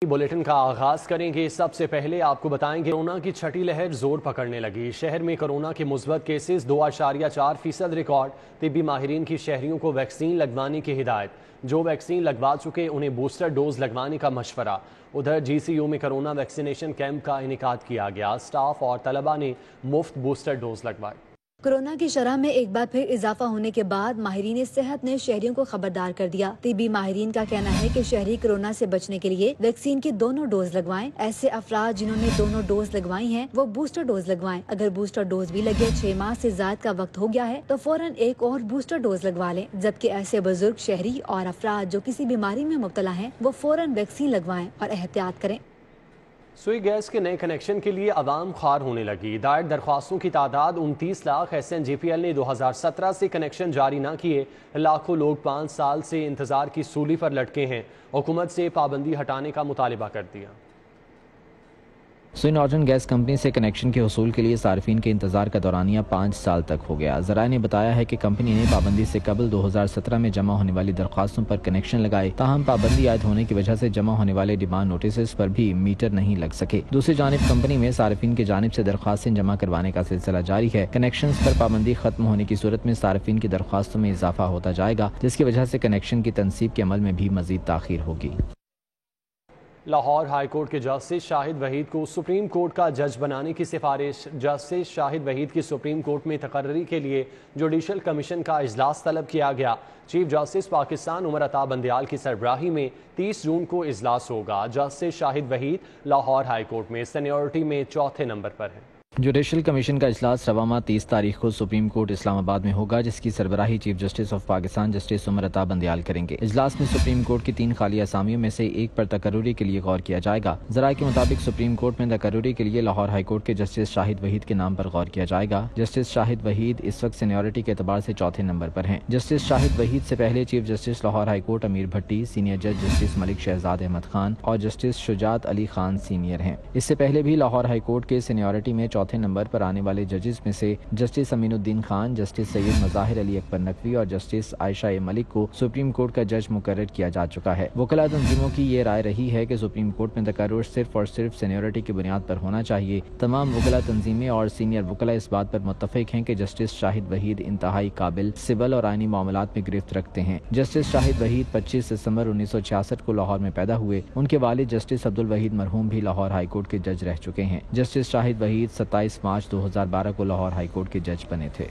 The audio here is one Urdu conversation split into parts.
بلیٹن کا آغاز کریں گے۔ سب سے پہلے آپ کو بتائیں گے کورونا کی چھٹی لہر زور پکڑنے لگی۔ شہر میں کورونا کے مثبت کیسز 2.4% ریکارڈ۔ طبی ماہرین کی شہریوں کو ویکسین لگوانے کی ہدایت۔ جو ویکسین لگوا چکے انہیں بوسٹر ڈوز لگوانے کا مشورہ۔ ادھر جی سی یو میں کورونا ویکسینیشن کیمپ کا انعقاد کیا گیا۔ اسٹاف اور طلباء نے مفت بوسٹر ڈوز لگوائے۔ کورونا کی شرح میں ایک بار پھر اضافہ ہونے کے بعد ماہرین صحت نے شہریوں کو خبردار کر دیا۔ طبی ماہرین کا کہنا ہے کہ شہری کورونا سے بچنے کے لیے ویکسین کی دونوں ڈوز لگوائیں۔ ایسے افراد جنہوں نے دونوں ڈوز لگوائی ہیں وہ بوسٹر ڈوز لگوائیں۔ اگر بوسٹر ڈوز بھی لگے 6 ماہ سے زائد کا وقت ہو گیا ہے تو فوراً ایک اور بوسٹر ڈوز لگوا لیں، جبکہ ایسے بزرگ شہری اور افراد جو کسی بیماری میں مبتلا ہیں وہ فوراً ویکسین لگوائیں اور احتیاط کریں۔ سوئی گیس کے نئے کنیکشن کے لیے عوام خوار ہونے لگی۔ دائر درخواستوں کی تعداد 29 لاکھ۔ SNJPL نے 2017 سے کنیکشن جاری نہ کیے۔ لاکھوں لوگ 5 سال سے انتظار کی سولی پر لٹکے ہیں۔ حکومت سے پابندی ہٹانے کا مطالبہ کر دیا۔ سوئی نارٹن گیس کمپنی سے کنیکشن کے حصول کے لیے صارفین کے انتظار کا دورانیہ 5 سال تک ہو گیا۔ ذرائع نے بتایا ہے کہ کمپنی نے پابندی سے قبل 2017 میں جمع ہونے والی درخواستوں پر کنیکشن لگائے، تاہم پابندی عائد ہونے کی وجہ سے جمع ہونے والے ڈیمانڈ نوٹسز پر بھی میٹر نہیں لگ سکے۔ دوسری جانب کمپنی میں صارفین کی جانب سے درخواستیں جمع کروانے کا سلسلہ جاری ہے۔ کنیکشنز پر پابندی ختم ہونے کی صورت میں صارفین کی درخواستوں میں اضافہ ہوتا جائے گا، جس کی وجہ سے کنیکشن کی تنصیب کے عمل میں بھی مزید تاخیر ہوگی۔ لاہور ہائی کورٹ کے جسٹس شاہد وحید کو سپریم کورٹ کا جج بنانے کی سفارش۔ جسٹس شاہد وحید کی سپریم کورٹ میں تقرری کے لیے جوڈیشل کمیشن کا اجلاس طلب کیا گیا۔ چیف جسٹس پاکستان عمر عطا بندیال کی سربراہی میں 30 جون کو اجلاس ہوگا۔ جسٹس شاہد وحید لاہور ہائی کورٹ میں سینیورٹی میں چوتھے نمبر پر ہیں۔ جوڈیشل کمیشن کا اجلاس رواں ماہ 30 تاریخ کو سپریم کورٹ اسلام آباد میں ہوگا، جس کی سربراہی chief justice of Pakistan justice Umar Ata Bandial کریں گے۔ اجلاس میں سپریم کورٹ کی 3 خالی اسامیوں میں سے ایک پر تقرری کے لیے غور کیا جائے گا۔ ذرائع کے مطابق سپریم کورٹ میں تقرری کے لیے لاہور ہائی کورٹ کے جسٹس شاہد وحید کے نام پر غور کیا جائے گا۔ جسٹس شاہد وحید اس وقت سینیورٹی کے اعتبار سے چوتھے نمبر پر ہیں۔ جسٹس شاہد وحید سے پہلے chief justice Lahore high court Amir Bhatti, senior جج جسٹس ملک شہزاد احمد خان اور جسٹس شجاعت علی خان سینئر ہیں۔ اس سے پہلے بھی لاہور ہائی کورٹ کے سینیورٹی میں چوتھے نمبر پر آنے والے ججز میں سے جسٹس امین الدین خان، جسٹس سید مظاہر علی اکبر نقوی اور جسٹس عائشہ ملک کو سپریم کورٹ کا جج مقرر کیا جا چکا ہے۔ وکلاء تنظیموں کی یہ رائے رہی ہے کہ سپریم کورٹ میں تقرر صرف اور صرف سینیورٹی کی بنیاد پر ہونا چاہیے۔ تمام وکلاء تنظیمیں اور سینئر وکلاء اس بات پر متفق ہیں کہ جسٹس شاہد وحید انتہائی قابل، سول اور آئینی معاملات میں گرفت رکھتے ہیں۔ جسٹس شاہد وحید 25 دسمبر 1966 کو لاہور میں پیدا ہوئے۔ ان کے والد جسٹس عبدالوحید مرحوم بھی لاہور ہائی کورٹ کے جج رہ چکے ہیں۔ جسٹس شاہد وحید 27 مارچ 2012 کو لاہور ہائی کورٹ کے جج بنے تھے۔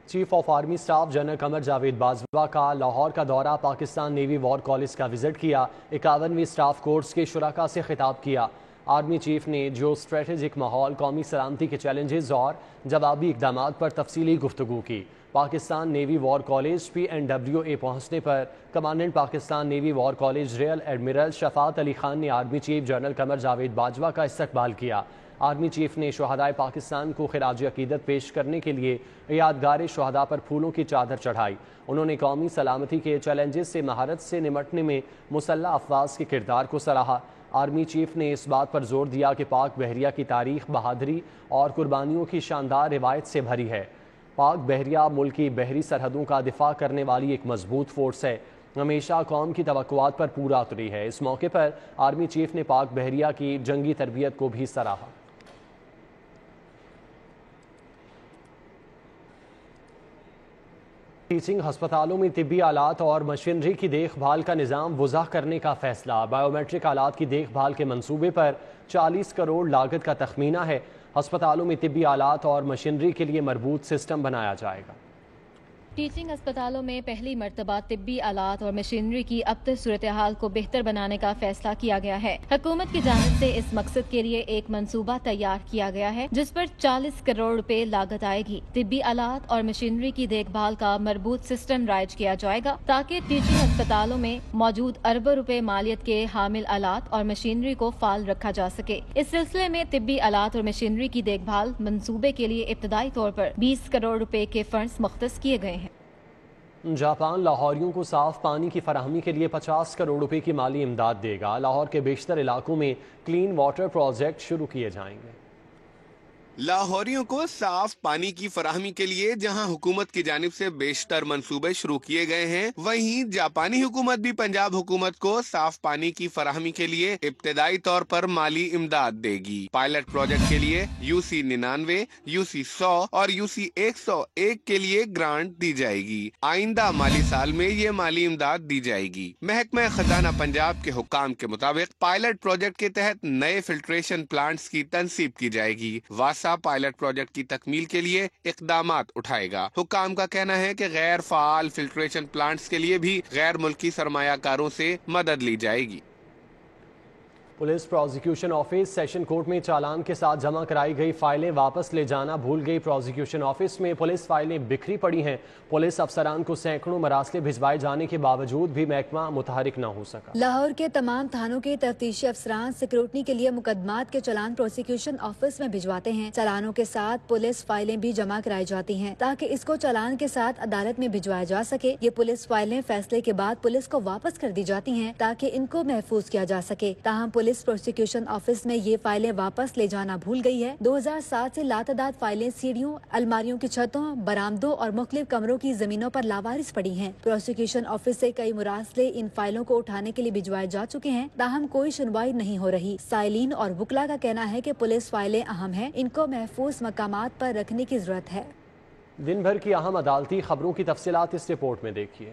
Chief of army staff general Qamar Javed Bajwa کا لاہور کا دورہ۔ پاکستان نیوی وار کالج کا وزٹ کیا۔ 51ویں اسٹاف کورس کے شرکاء سے خطاب کیا۔ آرمی چیف نے جیو اسٹریٹجک ماحول، قومی سلامتی کے چیلنجز اور جوابی اقدامات پر تفصیلی گفتگو کی۔ Pakistan navy war college PNWA پہنچنے پر commandant Pakistan navy war college rear admiral Shafaat Ali Khan نے army chief general Qamar Javed Bajwa کا استقبال کیا۔ آرمی چیف نے شہدائے پاکستان کو خراج عقیدت پیش کرنے کے لیے یادگار شہداء پر پھولوں کی چادر چڑھائی۔ انہوں نے قومی سلامتی کے چیلنجز سے مہارت سے نمٹنے میں مسلح افواج کے کردار کو سراہا۔ آرمی چیف نے اس بات پر زور دیا کہ پاک بحریہ کی تاریخ بہادری اور قربانیوں کی شاندار روایت سے بھری ہے۔ پاک بحریہ ملک کی بحری سرحدوں کا دفاع کرنے والی ایک مضبوط فورس ہے، ہمیشہ قوم کی توقعات پر پورا اتری ہے۔ اس موقع پر آرمی چیف نے پاک بحریہ کی جنگی تربیت کو بھی سراہا۔ ٹیچنگ ہسپتالوں میں طبی آلات اور مشینری کی دیکھ بھال کا نظام وضع کرنے کا فیصلہ۔ بائیو میٹرک آلات کی دیکھ بھال کے منصوبے پر 40 کروڑ لاگت کا تخمینہ ہے۔ ہسپتالوں میں طبی آلات اور مشینری کے لیے مربوط سسٹم بنایا جائے گا۔ ٹیچنگ اسپتالوں میں پہلی مرتبہ طبی آلات اور مشینری کی اب تک صورتحال کو بہتر بنانے کا فیصلہ کیا گیا ہے۔ حکومت کی جانب سے اس مقصد کے لیے ایک منصوبہ تیار کیا گیا ہے، جس پر 40 کروڑ روپے لاگت آئے گی۔ طبی آلات اور مشینری کی دیکھ بھال کا مربوط سسٹم رائج کیا جائے گا، تاکہ ٹیچنگ اسپتالوں میں موجود اربوں روپے مالیت کے حامل آلات اور مشینری کو فعال رکھا جا سکے۔ اس سلسلے میں طبی آلات اور مشینری کی دیکھ بھال منصوبے کے لیے ابتدائی طور پر 20 کروڑ روپے کے فنڈز مختص کیے گئے ہیں۔ جاپان لاہوریوں کو صاف پانی کی فراہمی کے لیے 50 کروڑ روپے کی مالی امداد دے گا۔ لاہور کے بیشتر علاقوں میں کلین واٹر پروجیکٹ شروع کیے جائیں گے۔ لاہوریوں کو صاف پانی کی فراہمی کے لیے جہاں حکومت کی جانب سے بیشتر منصوبے شروع کیے گئے ہیں، وہیں جاپانی حکومت بھی پنجاب حکومت کو صاف پانی کی فراہمی کے لیے ابتدائی طور پر مالی امداد دے گی۔ پائلٹ پروجیکٹ کے لیے UC 99، UC 100 اور UC 101 کے لیے گرانٹ دی جائے گی۔ آئندہ مالی سال میں یہ مالی امداد دی جائے گی۔ محکمہ خزانہ پنجاب کے حکام کے مطابق پائلٹ پروجیکٹ کے تحت نئے فلٹریشن پلانٹس کی تنصیب کی جائے گی۔ پائلٹ پروجیکٹ کی تکمیل کے لیے اقدامات اٹھائے گا۔ حکام کا کہنا ہے کہ غیر فعال فلٹریشن پلانٹس کے لیے بھی غیر ملکی سرمایہ کاروں سے مدد لی جائے گی۔ Police prosecution office session court میں چالان کے ساتھ جمع کرائی گئی فائلیں واپس لے جانا بھول گئی۔ پروزیکیوشن آفس میں پولیس فائلیں بکھری پڑی ہیں۔ پولیس افسران کو سینکڑوں مراسلے بھجوائے جانے کے باوجود بھی محکمہ متحرک نہ ہو سکا۔ لاہور کے تمام تھانوں کے تفتیشی افسران سیکورٹی کے لیے مقدمات کے چالان پروسیکیوشن آفس میں بھجواتے ہیں۔ چالانوں کے ساتھ پولیس فائلیں بھی جمع کرائی جاتی ہیں تاکہ اس کو چالان کے ساتھ عدالت میں بھجوایا جا سکے۔ یہ پولیس فائلیں فیصلے کے بعد پولیس کو واپس کر دی جاتی ہیں تاکہ ان کو محفوظ کیا جا سکے۔ تاہم پولیس پروسیکیوشن آفس میں یہ فائلیں واپس لے جانا بھول گئی ہے۔ 2007 سے لاتعداد فائلیں سیڑھیوں، الماریوں کی چھتوں، برآمدوں اور مختلف کمروں کی زمینوں پر لاوارث پڑی ہیں۔ پروسیکیوشن آفس سے کئی مراسلے ان فائلوں کو اٹھانے کے لیے بھجوائے جا چکے ہیں، تاہم کوئی سنوائی نہیں ہو رہی۔ سائلین اور وکلاء کا کہنا ہے کہ پولیس فائلیں اہم ہیں، ان کو محفوظ مقامات پر رکھنے کی ضرورت ہے۔ دن بھر کی اہم عدالتی خبروں کی تفصیلات اس رپورٹ میں دیکھیے۔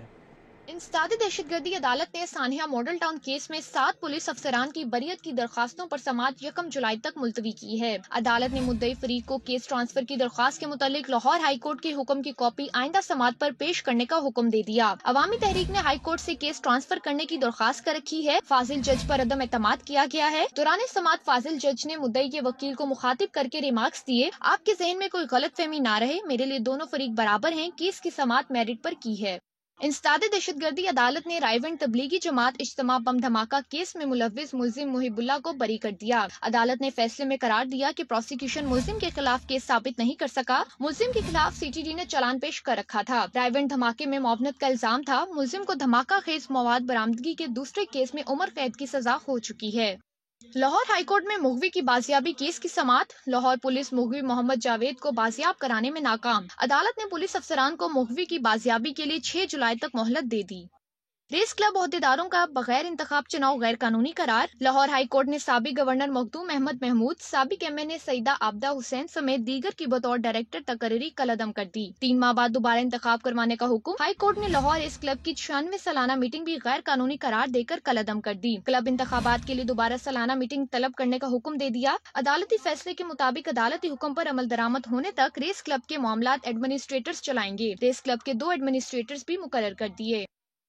انسداد دہشت گردی عدالت نے سانحہ ماڈل ٹاؤن کیس میں 7 پولیس افسران کی بریت کی درخواستوں پر سماعت 1 جولائی تک ملتوی کی ہے۔ عدالت نے مدعی فریق کو کیس ٹرانسفر کی درخواست کے متعلق لاہور ہائی کورٹ کے حکم کی کاپی آئندہ سماعت پر پیش کرنے کا حکم دے دیا۔ عوامی تحریک نے ہائی کورٹ سے کیس ٹرانسفر کرنے کی درخواست کر رکھی ہے۔ فاضل جج پر عدم اعتماد کیا گیا ہے۔ دوران سماعت فاضل جج نے مدعی کے وکیل کو مخاطب کر کے ریمارکس دیے، آپ کے ذہن میں کوئی غلط فہمی نہ رہے، میرے لیے دونوں فریق برابر ہیں، کیس کی سماعت میرٹ پر کی ہے۔ انسداد دہشت گردی عدالت نے رائیونڈ تبلیغی جماعت اجتماع بم دھماکہ کیس میں ملوث ملزم محب اللہ کو بری کر دیا۔ عدالت نے فیصلے میں قرار دیا کہ پروسیکیوشن ملزم کے خلاف کیس ثابت نہیں کر سکا۔ ملزم کے خلاف CTD نے چالان پیش کر رکھا تھا۔ رائیونڈ دھماکے میں معاونت کا الزام تھا۔ ملزم کو دھماکہ خیز مواد برآمدگی کے دوسرے کیس میں عمر قید کی سزا ہو چکی ہے۔ لاہور ہائی کورٹ میں مغوی کی بازیابی کیس کی سماعت۔ لاہور پولیس مغوی محمد جاوید کو بازیاب کرانے میں ناکام۔ عدالت نے پولیس افسران کو مغوی کی بازیابی کے لیے 6 جولائی تک مہلت دے دی۔ ریس کلب عہدیداروں کا بغیر انتخاب چناؤ غیر قانونی قرار۔ لاہور ہائی کورٹ نے سابق گورنر مخدوم احمد محمود، سابق MNA سیدہ عابدہ حسین سمیت دیگر کی بطور ڈائریکٹر تقرری کالعدم کر دی۔ 3 ماہ بعد دوبارہ انتخاب کروانے کا حکم۔ ہائی کورٹ نے لاہور ریس کلب کی 96ویں سالانہ میٹنگ بھی غیر قانونی قرار دے کر کالعدم کر دی۔ کلب انتخابات کے لیے دوبارہ سالانہ میٹنگ طلب کرنے کا حکم دے دیا۔ عدالتی فیصلے کے مطابق عدالتی حکم پر عمل درآمد ہونے تک ریس کلب کے معاملات ایڈمنسٹریٹرز چلائیں گے۔ ریس کلب کے 2 ایڈمنسٹریٹرز بھی مقرر کر دیے۔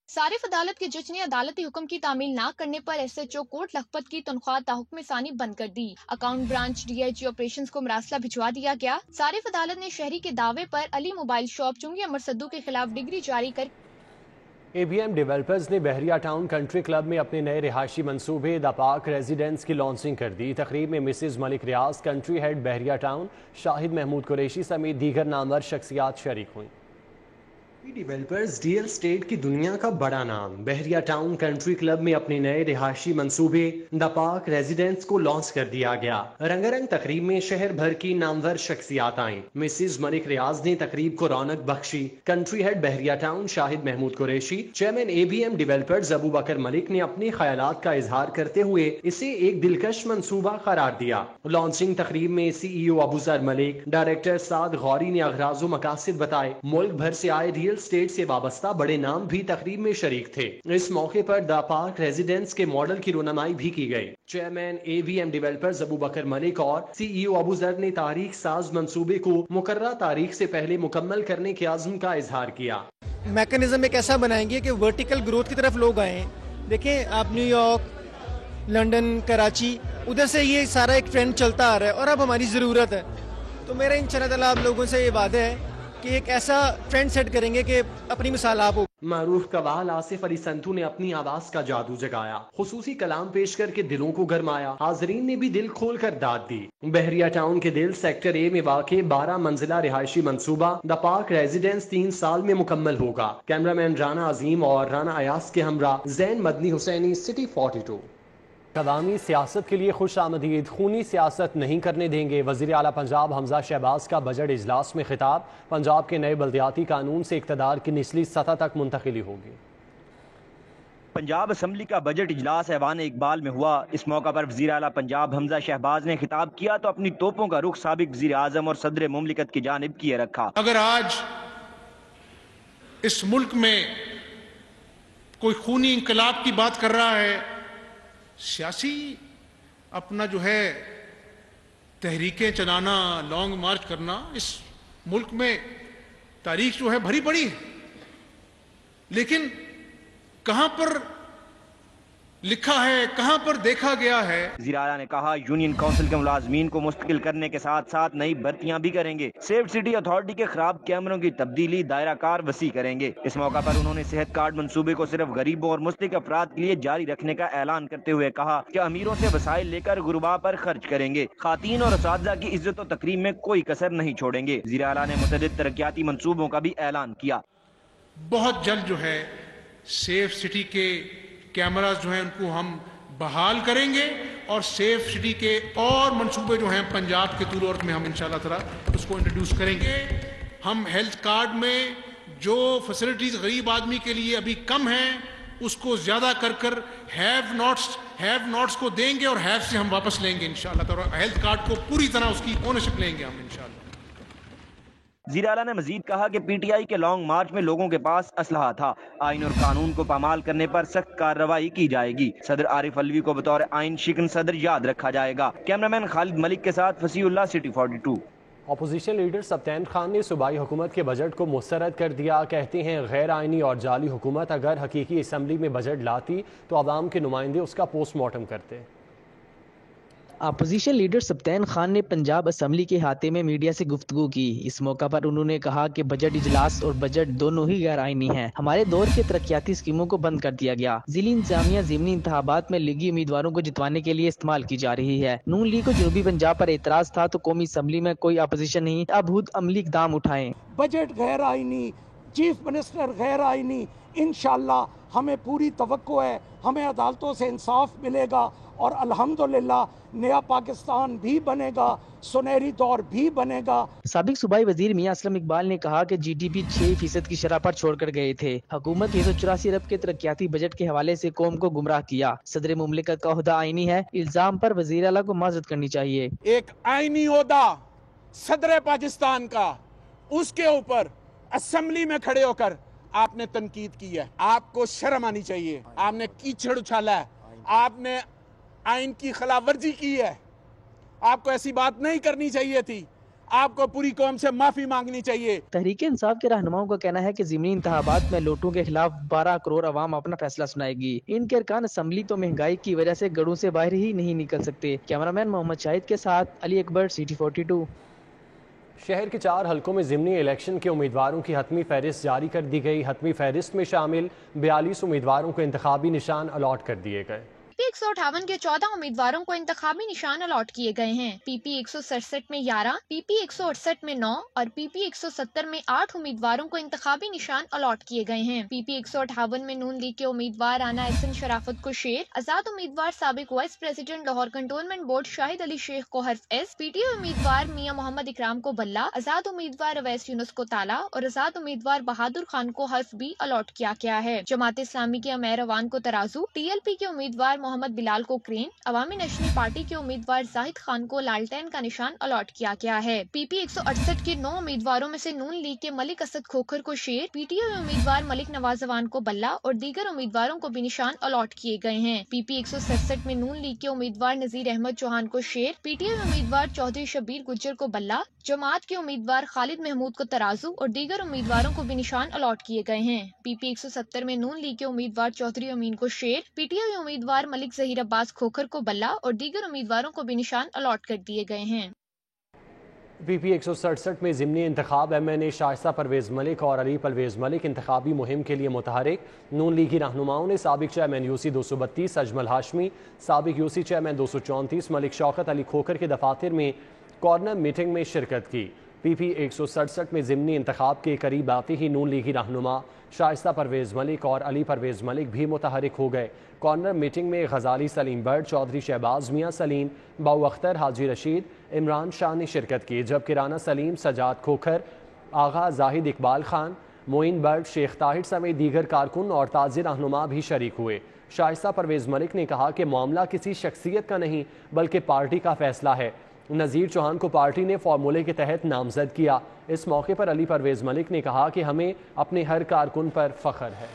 صارف عدالت کے جج نے عدالتی حکم کی تعمیل نہ کرنے پر SHO کوٹ لکھپت کی تنخواہ تاحکم ثانی بند کر دی۔ اکاؤنٹ برانچ DIG آپریشنز کو مراسلہ بھجوا دیا گیا۔ صارف عدالت نے شہری کے دعوے پر علی موبائل شاپ چنگی امر صدو کے خلاف ڈگری جاری کر ABM ڈیولپرز نے بحریہ ٹاؤن کنٹری کلب میں اپنے نئے رہائشی منصوبے دا پارک ریزیڈنس کی لانچنگ کر دی۔ تقریب میں مسز ملک ریاض، country head Bahria town, Shahid Mahmood Qureshi سمیت دیگر نامور شخصیات شریک ہوئیں۔ ڈیولپرز ریئل اسٹیٹ کی دنیا کا بڑا نام بحریہ ٹاؤن کنٹری کلب میں اپنے نئے رہائشی منصوبے دا پارک ریزیڈنس کو لانچ کر دیا گیا۔ رنگا رنگ تقریب میں شہر بھر کی نامور شخصیات آئیں۔ مسز ملک ریاض نے تقریب کو رونق بخشی۔ Country head Bahria town Shahid Mahmood Qureshi, chairman ABM developers Abu Bakr Malik نے اپنے خیالات کا اظہار کرتے ہوئے اسے ایک دلکش منصوبہ قرار دیا۔ لانچنگ تقریب میں CEO ابو ذر ملک، ڈائریکٹر سعد غوری نے اغراض و مقاصد بتائے۔ ملک بھر سے آئے ریئل اسٹیٹ سے وابستہ بڑے نام بھی تقریب میں شریک تھے۔ اس موقع پر دا پارک ریزیڈنس کے ماڈل کی رونمائی بھی کی گئی۔ Chairman ABM developers Abu Bakr ملک اور CEO ابو ذر نے تاریخ ساز منصوبے کو مقررہ تاریخ سے پہلے مکمل کرنے کے عزم کا اظہار کیا۔ میکنزم ایک ایسا بنائیں گے کہ ورٹیکل گروتھ کی طرف لوگ آئیں۔ دیکھیں آپ نیو یارک، لنڈن، کراچی، ادھر سے یہ سارا ایک ٹرینڈ چلتا آ رہا ہے اور اب ہماری ضرورت ہے۔ تو میرا انشاءاللہ تعالیٰ آپ لوگوں سے یہ وعدہ ہے کہ ایک ایسا ٹرینڈ سیٹ کریں گے کہ اپنی مثال آپ ہو۔ معروف قوال آصف علی سنتو نے اپنی آواز کا جادو جگایا، خصوصی کلام پیش کر کے دلوں کو گرمایا۔ حاضرین نے بھی دل کھول کر داد دی۔ بحریہ ٹاؤن کے دل سیکٹر A میں واقع 12 منزلہ رہائشی منصوبہ دا پارک ریزیڈنس 3 سال میں مکمل ہوگا۔ کیمرہ مین رانا عظیم اور رانا ایاز کے ہمراہ زین مدنی حسینی، سٹی 42۔ عوامی سیاست کے لیے خوش آمدید، خونی سیاست نہیں کرنے دیں گے۔ وزیر اعلیٰ پنجاب حمزہ شہباز کا بجٹ اجلاس میں خطاب۔ پنجاب کے نئے بلدیاتی قانون سے اقتدار کی نچلی سطح تک منتقلی ہوگی۔ پنجاب اسمبلی کا بجٹ اجلاس ایوان اقبال میں ہوا۔ اس موقع پر وزیر اعلیٰ پنجاب حمزہ شہباز نے خطاب کیا تو اپنی توپوں کا رخ سابق وزیر اعظم اور صدر مملکت کی جانب کیے رکھا۔ اگر آج اس ملک میں کوئی خونی انقلاب کی بات کر رہا ہے، سیاسی اپنا جو ہے تحریکیں چلانا، لانگ مارچ کرنا، اس ملک میں تاریخ جو ہے بھری پڑی ہے، لیکن کہاں پر لکھا ہے، کہاں پر دیکھا گیا ہے؟ وزیر اعلیٰ نے کہا یونین کونسل کے ملازمین کو مستقل کرنے کے ساتھ ساتھ نئی بھرتیاں بھی کریں گے۔ سیف سٹی اتھارٹی کے خراب کیمروں کی تبدیلی، دائرہ کار وسیع کریں گے۔ اس موقع پر انہوں نے صحت کارڈ منصوبے کو صرف غریبوں اور مستحق افراد کے لیے جاری رکھنے کا اعلان کرتے ہوئے کہا کہ امیروں سے وسائل لے کر غرباء پر خرچ کریں گے۔ خواتین اور اساتذہ کی عزت و تکریم میں کوئی کسر نہیں چھوڑیں گے۔ وزیر اعلیٰ نے متعدد ترقیاتی منصوبوں کا بھی اعلان کیا۔ بہت جلد جو ہے سیف سٹی کے کیمراز جو ہیں ان کو ہم بحال کریں گے، اور سیف سٹی کے اور منصوبے جو ہیں پنجاب کے طول عرض میں ہم انشاءاللہ تعالی اس کو انٹروڈیوس کریں گے۔ ہم ہیلتھ کارڈ میں جو فیسلٹیز غریب آدمی کے لیے ابھی کم ہیں اس کو زیادہ کر ہیو ناٹس کو دیں گے، اور ہیو سے ہم واپس لیں گے انشاءاللہ تعالی۔ ہیلتھ کارڈ کو پوری طرح اس کی اونرشپ لیں گے ہم انشاءاللہ۔ وزیر اعلیٰ نے مزید کہا کہ پی ٹی آئی کے لانگ مارچ میں لوگوں کے پاس اسلحہ تھا۔ آئین اور قانون کو پامال کرنے پر سخت کارروائی کی جائے گی۔ صدر عارف علوی کو بطور آئین شکن صدر یاد رکھا جائے گا۔ کیمرامین خالد ملک کے ساتھ Fasih Ullah, city 42۔ Opposition leader Sibtain Khan نے صوبائی حکومت کے بجٹ کو مسترد کر دیا۔ کہتے ہیں غیر آئینی اور جعلی حکومت اگر حقیقی اسمبلی میں بجٹ لاتی تو عوام کے نمائندے اس کا پوسٹ مارٹم کرتے۔ اپوزیشن لیڈر سبطین خان نے پنجاب اسمبلی کے احاطے میں میڈیا سے گفتگو کی۔ اس موقع پر انہوں نے کہا کہ بجٹ اجلاس اور بجٹ دونوں ہی غیر آئینی ہیں۔ ہمارے دور کے ترقیاتی اسکیموں کو بند کر دیا گیا۔ ضلعی انتظامیہ ضمنی انتخابات میں لیگی امیدواروں کو جتوانے کے لیے استعمال کی جا رہی ہے۔ نون لیگ کو جنوبی پنجاب پر اعتراض تھا تو قومی اسمبلی میں کوئی اپوزیشن نہیں، اب خود عملی اقدام اٹھائیں۔ بجٹ غیر آئینی، چیف منسٹر غیر آئینی، انشاءاللہ ہمیں پوری توقع ہے ہمیں عدالتوں سے انصاف ملے گا، اور الحمدللہ نیا پاکستان بھی بنے گا، سنہری دور بھی بنے گا۔ سابق صوبائی وزیر میاں اسلم اقبال نے کہا کہ جی ڈی پی 6% کی شرح پر چھوڑ کر گئے تھے۔ حکومت 184 ارب کے ترقیاتی بجٹ کے حوالے سے قوم کو گمراہ کیا۔ صدر مملکت کا عہدہ آئینی ہے، الزام پر وزیر اعلیٰ کو معذرت کرنی چاہیے۔ ایک آئینی عہدہ صدر پاکستان کا، اس کے اوپر اسمبلی میں کھڑے ہو کر آپ نے تنقید کی ہے۔ آپ کو شرم آنی چاہیے۔ آپ نے کیچڑ اچھالا ہے، آپ نے آئین کی خلاف ورزی کی ہے۔ آپ کو ایسی بات نہیں کرنی چاہیے تھی۔ آپ کو پوری قوم سے معافی مانگنی چاہیے۔ تحریک انصاف کے رہنماؤں کا کہنا ہے کہ ضمنی انتخابات میں لوٹوں کے خلاف 12 کروڑ عوام اپنا فیصلہ سنائے گی۔ ان کے ارکان اسمبلی تو مہنگائی کی وجہ سے گڑوں سے باہر ہی نہیں نکل سکتے۔ کیمرامین محمد شاہد کے ساتھ علی اکبر، سٹی 42۔ شہر کے 4 حلقوں میں ضمنی الیکشن کے امیدواروں کی حتمی فہرست جاری کر دی گئی۔ حتمی فہرست میں شامل 42 امیدواروں کو انتخابی نشان الاٹ کر دیے گئے۔ پی 158 کے 14 امیدواروں کو انتخابی نشان الاٹ کیے گئے ہیں۔ پی پی 167 میں 11، پی پی 168 میں 9 اور پی پی 170 میں 8 امیدواروں کو انتخابی نشان الاٹ کیے گئے ہیں۔ پی پی 158 میں نون لیگ کے امیدوار رانا احسن شرافت کو شیر، آزاد امیدوار سابق vice president Lahore cantonment board Shahid Ali Sheikh کو حرف ایس، پی ٹی او امیدوار میاں محمد اکرام کو بلہ، آزاد امیدوار اویس یونس کو تالا اور آزاد امیدوار بہادر خان کو حرف بی الاٹ کیا گیا ہے۔ جماعت اسلامی کے امیر اوان کو ترازو، ٹی ایل پی کے امیدوار محمد بلال کو کرین، عوامی نیشنل پارٹی کے امیدوار زاہد خان کو لالٹین کا نشان الاٹ کیا گیا ہے۔ پی پی 168 کے 9 امیدواروں میں سے نون لیگ کے ملک اسد کھوکھر کو شیر، پی ٹی او امیدوار ملک نواز اوان کو بلہ اور دیگر امیدواروں کو بھی نشان الاٹ کیے گئے ہیں۔ پی پی 167 میں نون لیگ کے امیدوار نذیر احمد چوہان کو شیر، پی ٹی او امیدوار چودھری شبیر گجر کو بلہ، جماعت کے امیدوار خالد محمود کو ترازو اور دیگر امیدواروں کو بھی نشان الاٹ کیے گئے ہیں۔ پی پی 170 میں نون لیگ کے امیدوار چودھری امین کو شیر، پی ٹی او امیدوار ملک ظہیر عباس کھوکھر کو بلہ اور دیگر امیدواروں کو بھی نشان الاٹ کر دیے گئے ہیں۔ پی پی 167 میں ضمنی انتخاب ایم این اے شائستہ پرویز ملک اور علی پرویز ملک انتخابی مہم کے لیے متحرک۔ نون لیگی رہنماؤں نے سابق چیئرمین یو سی 232 اجمل ہاشمی، سابق یو سی چیئرمین 234 ملک شوکت علی کھوکھر کے دفاتر میں کارنر میٹنگ میں شرکت کی۔ پی پی 167 میں ضمنی انتخاب کے قریب آتے ہی نون لیگی رہنما شائستہ پرویز ملک اور علی پرویز ملک بھی متحرک ہو گئے۔ کارنر میٹنگ میں غزالی سلیم بٹ، چودھری شہباز میاں سلیم، باو اختر، حاجی رشید، عمران شاہ نے شرکت کی، جبکہ رانا سلیم، سجاد کھوکھر، آغا زاہد اقبال خان، معین بٹ، شیخ طاہر سمیت دیگر کارکن اور تازی رہنما بھی شریک ہوئے۔ شائستہ پرویز ملک نے کہا کہ معاملہ کسی شخصیت کا نہیں بلکہ پارٹی کا فیصلہ ہے۔ نذیر چوہان کو پارٹی نے فارمولے کے تحت نامزد کیا۔ اس موقع پر علی پرویز ملک نے کہا کہ ہمیں اپنے ہر کارکن پر فخر ہے۔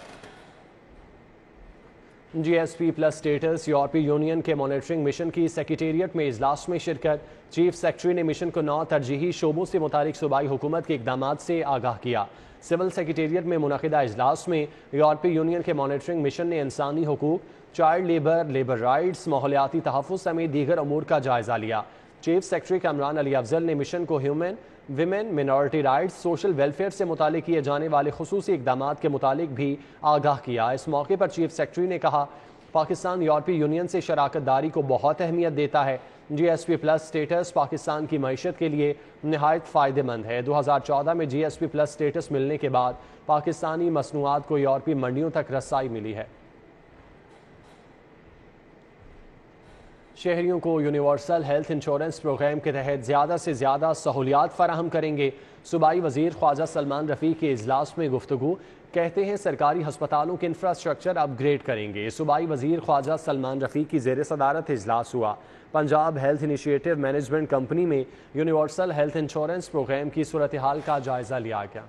G S P plus status یورپی یونین کے مانیٹرنگ مشن کی سیکریٹریٹ میں اجلاس میں شرکت۔ چیف سیکرٹری نے مشن کو 9 ترجیحی شعبوں سے متعلق صوبائی حکومت کے اقدامات سے آگاہ کیا۔ سول سیکریٹریٹ میں منعقدہ اجلاس میں یورپی یونین کے مانیٹرنگ مشن نے انسانی حقوق، چائلڈ لیبر، لیبر رائٹس، ماحولیاتی تحفظ سمیت دیگر امور کا جائزہ لیا۔ چیف سیکرٹری کامران علی افضل نے مشن کو human, women, minority rights, social welfare سے متعلق کیے جانے والے خصوصی اقدامات کے متعلق بھی آگاہ کیا۔ اس موقع پر چیف سیکرٹری نے کہا پاکستان یورپی یونین سے شراکت داری کو بہت اہمیت دیتا ہے۔ G S P plus status Pakistan کی معیشت کے لیے نہایت فائدہ مند ہے۔ 2014 میں جی ایس پی پلس سٹیٹس ملنے کے بعد پاکستانی مصنوعات کو یورپی منڈیوں تک رسائی ملی ہے۔ شہریوں کو یونیورسل ہیلتھ انشورنس پروگرام کے تحت زیادہ سے زیادہ سہولیات فراہم کریں گے۔ صوبائی وزیر خواجہ سلمان رفیق کے اجلاس میں گفتگو، کہتے ہیں سرکاری ہسپتالوں کے انفراسٹرکچر اپ گریڈ کریں گے۔ صوبائی وزیر خواجہ سلمان رفیق کی زیر صدارت اجلاس ہوا۔ Punjab health initiative management company میں یونیورسل ہیلتھ انشورنس پروگرام کی صورتحال کا جائزہ لیا گیا۔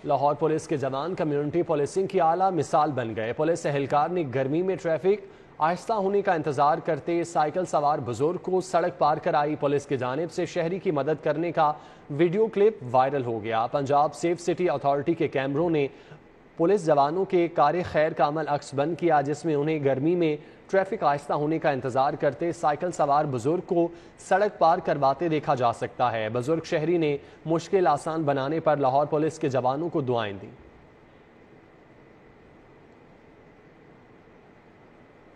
لاہور پولیس کے جوان کمیونٹی پولیسنگ کی اعلیٰ مثال بن گئے۔ پولیس اہلکار نے گرمی میں ٹریفک آہستہ ہونے کا انتظار کرتے سائیکل سوار بزرگ کو سڑک پار کرائی۔ پولیس کی جانب سے شہری کی مدد کرنے کا ویڈیو کلپ وائرل ہو گیا۔ پنجاب سیف سٹی اتھارٹی کے کیمروں نے پولیس جوانوں کے کار خیر کا عمل عکس بند کیا، جس میں انہیں گرمی میں ٹریفک آہستہ ہونے کا انتظار کرتے سائیکل سوار بزرگ کو سڑک پار کرواتے دیکھا جا سکتا ہے۔ بزرگ شہری نے مشکل آسان بنانے پر لاہور پولیس کے جوانوں کو دعائیں دیں۔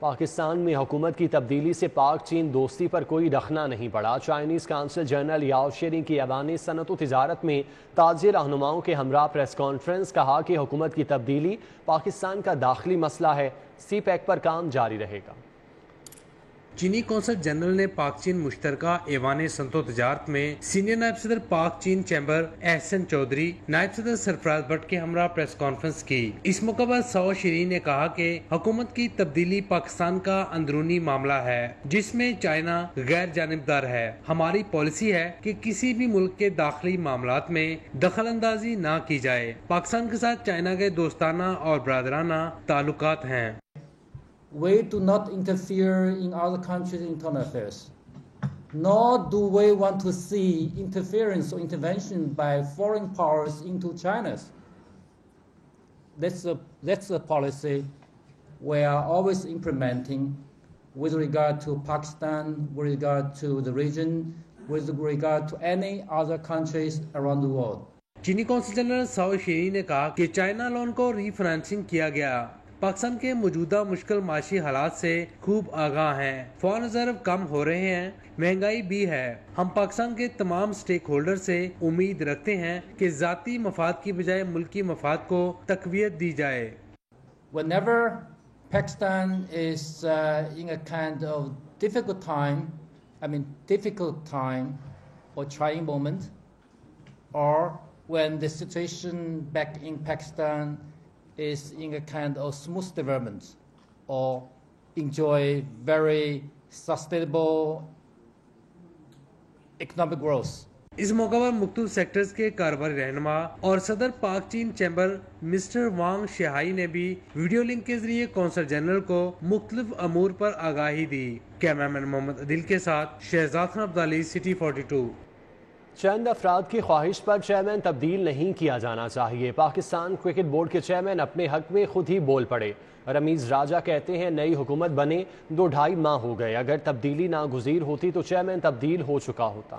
پاکستان میں حکومت کی تبدیلی سے پاک چین دوستی پر کوئی رخنا نہیں پڑا۔ چائنیز قونصل جنرل یاو شیرنگ کی ایوان صنعت و تجارت میں تاجر رہنماؤں کے ہمراہ پریس کانفرنس، کہا کہ حکومت کی تبدیلی پاکستان کا داخلی مسئلہ ہے، سی پیک پر کام جاری رہے گا۔ چینی قونصل جنرل نے پاک چین مشترکہ ایوان صنعت و تجارت میں سینئر نائب صدر پاک چین چیمبر احسن چودھری، نائب صدر سرفراز بٹ کے ہمراہ پریس کانفرنس کی۔ اس موقع پر ساو شیرین نے کہا کہ حکومت کی تبدیلی پاکستان کا اندرونی معاملہ ہے جس میں چائنا غیر جانبدار ہے۔ ہماری پالیسی ہے کہ کسی بھی ملک کے داخلی معاملات میں دخل اندازی نہ کی جائے۔ پاکستان کے ساتھ چائنا کے دوستانہ اور برادرانہ تعلقات ہیں۔ We do not interfere in other countries' internal affairs, nor do we want to see interference or intervention by foreign powers into China's. That's a policy we are always implementing with regard to Pakistan, with regard to the region, with regard to any other countries around the world. چینی قونصل جنرل ساو شیرین نے کہا کہ چائنا لون کو ری فنانسنگ کیا گیا۔ پاکستان کے موجودہ مشکل معاشی حالات سے خوب آگاہ ہیں، فارن ریزرو کم ہو رہے ہیں، مہنگائی بھی ہے۔ ہم پاکستان کے تمام سٹیک ہولڈر سے امید رکھتے ہیں کہ ذاتی مفاد کی بجائے ملکی مفاد کو تقویت دی جائے۔ Whenever Pakistan is in a kind of difficult time or trying moment, or when the situation back in Pakistan is in a kind of smooth development or enjoy very sustainable economic growth. اس موقع پر مختلف سیکٹرز کے کاروباری رہنما اور صدر پاک چین چیمبر مسٹر وانگ شہائی نے بھی ویڈیو لنک کے ذریعے قونصل جنرل کو مختلف امور پر آگاہی دی۔ کیمرامین محمد عدل کے ساتھ شہزاد خان عبدالی، سٹی 42۔ چند افراد کی خواہش پر چیئرمین تبدیل نہیں کیا جانا چاہیے۔ پاکستان کرکٹ بورڈ کے چیئرمین اپنے حق میں خود ہی بول پڑے۔ رمیز راجہ کہتے ہیں نئی حکومت بنے 2-2.5 ماہ ہو گئے، اگر تبدیلی ناگزیر ہوتی تو چیئرمین تبدیل ہو چکا ہوتا۔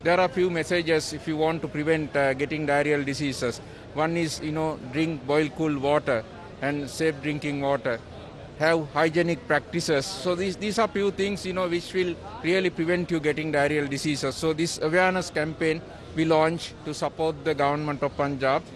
There are few messages if you want to prevent getting diarrheal diseases. One is, drink boil cool water and safe drinking water. Have hygienic practices. So these are few things, which will really prevent you getting diarrheal diseases. So this awareness campaign we launch to support the government of Punjab.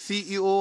CEO